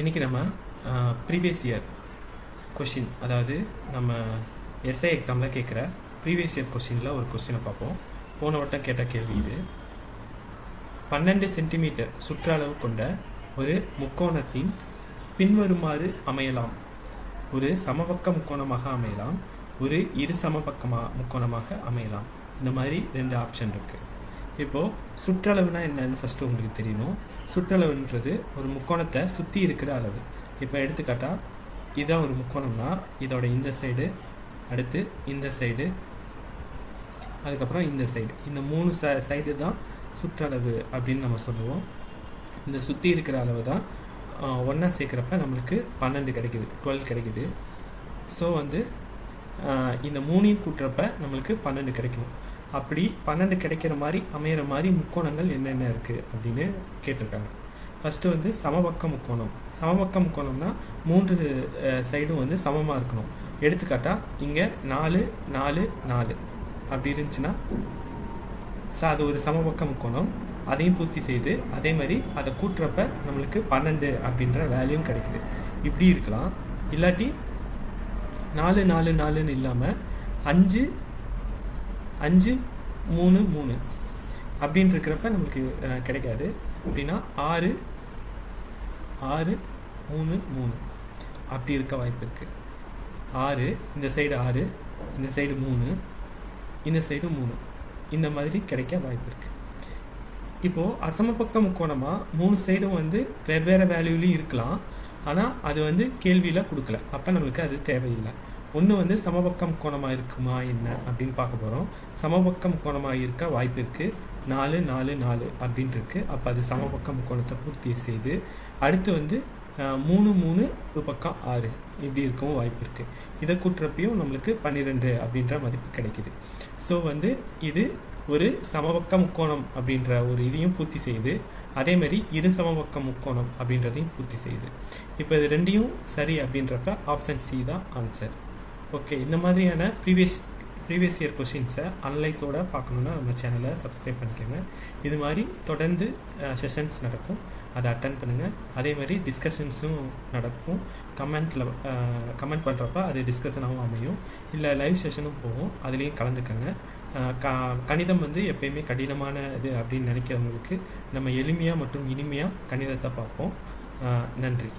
இன்றைக்கி நம்ம previous year question, அதாவது நம்ம எஸ்ஐ எக்ஸாமில் கேட்குற ப்ரீவியஸ் இயர் கொஷினில் ஒரு கொஸ்டினை பார்ப்போம். போன வட்டம் கேட்ட கேள்வி இது. 12 சென்டிமீட்டர் சுற்றளவு கொண்ட ஒரு முக்கோணத்தின் பின்வருமாறு அமையலாம். ஒரு சமபக்க முக்கோணமாக அமையலாம், ஒரு இரு சமபக்க முக்கோணமாக அமையலாம். இந்த மாதிரி 2 ஆப்ஷன் இருக்குது. இப்போது சுற்றளவுனா என்னன்னு ஃபஸ்ட்டு உங்களுக்கு தெரியணும். சுற்றளவுன்றது ஒரு முக்கோணத்தை சுற்றி இருக்கிற அளவு. இப்போ எடுத்துக்காட்டால் இதுதான் ஒரு முக்கோணம்னா இதோட இந்த சைடு, அடுத்து இந்த சைடு, அதுக்கப்புறம் இந்த சைடு, இந்த 3 சைடு தான் சுற்றளவு அப்படின்னு நம்ம சொல்லுவோம். இந்த சுற்றி இருக்கிற அளவு தான் ஒன்றா சேர்க்குறப்ப நம்மளுக்கு 12 கிடைக்குது, 12 கிடைக்குது. ஸோ இந்த 3ஐயும் கூட்டுறப்ப நம்மளுக்கு 12 கிடைக்கும். அப்படி 12 கிடைக்கிற மாதிரி அமையிற மாதிரி முக்கோணங்கள் என்னென்ன இருக்குது அப்படின்னு கேட்டிருக்காங்க. ஃபஸ்ட்டு சமபக்க முக்கோணம். சமபக்க முக்கோணம்னா 3 சைடும் சமமாக இருக்கணும். எடுத்துக்காட்டால் இங்கே 4 4 4 அப்படி இருந்துச்சுன்னா அது ஒரு சமபக்க முக்கோணம். அதையும் பூர்த்தி செய்து அதே மாதிரி அதை கூட்டுறப்ப நம்மளுக்கு 12 அப்படின்ற வேல்யூவும் கிடைக்குது. இப்படி இருக்கலாம். இல்லாட்டி 4 4 4ன்னு இல்லாமல் 5 5 3 3 அப்படின்னு இருக்கிறப்ப நம்மளுக்கு கிடைக்காது. அப்படின்னா 6 6 3 3 அப்படி இருக்க வாய்ப்பு இருக்குது. 6 இந்த சைடு 6, இந்த சைடு 3, இந்த சைடு 3, இந்த மாதிரி கிடைக்க வாய்ப்பு இருக்குது. இப்போது அசமபக்க முக்கோணமாக 3 சைடும் வெவ்வேறு வேல்யூலையும் இருக்கலாம். ஆனால் அது கேள்வியில் கொடுக்கல, அப்போ நம்மளுக்கு அது தேவையில்லை. ஒன்று சமபக்க முக்கோணமாக இருக்குமா என்ன அப்படின்னு பார்க்க போகிறோம். சமபக்க முக்கோணமாக இருக்க வாய்ப்பு இருக்குது. 4 4 4 அப்படின்ட்டு இருக்குது. அப்போ அது சமபக்க முக்கோணத்தை பூர்த்தி செய்து அடுத்து 3 3 ஒரு பக்கம் 6 இப்படி இருக்கவும் வாய்ப்பு இருக்குது. இதை கூட்டுறப்பையும் நம்மளுக்கு 12 அப்படின்ற மதிப்பு கிடைக்குது. ஸோ இது ஒரு சமபக்க முக்கோணம் அப்படின்ற ஒரு இதையும் பூர்த்தி செய்யுது, அதே மாதிரி இரு சமபக்க முக்கோணம் அப்படின்றதையும் பூர்த்தி செய்யுது. இப்போ இது 2யும் சரி அப்படின்றப்ப ஆப்ஷன் சி தான் ஆன்சர். ஓகே, இந்த மாதிரியான ப்ரீவியஸ் இயர் கொஷின்ஸை அனலைஸோடு பார்க்கணுன்னா நம்ம சேனலை சப்ஸ்கிரைப் பண்ணிக்கோங்க. இது மாதிரி தொடர்ந்து செஷன்ஸ் நடக்கும், அதை அட்டன் பண்ணுங்கள். அதே மாதிரி டிஸ்கஷன்ஸும் நடக்கும். கமெண்ட் பண்ணுறப்ப அது டிஸ்கஷனாகவும் அமையும், இல்லை லைவ் செஷனும் போகும், அதுலேயும் கலந்துக்கங்க. கணிதம் எப்பயுமே கடினமான இது அப்படின்னு நினைக்கிறவங்களுக்கு நம்ம எளிமையாக மற்றும் இனிமையாக கணிதத்தை பார்ப்போம். நன்றி.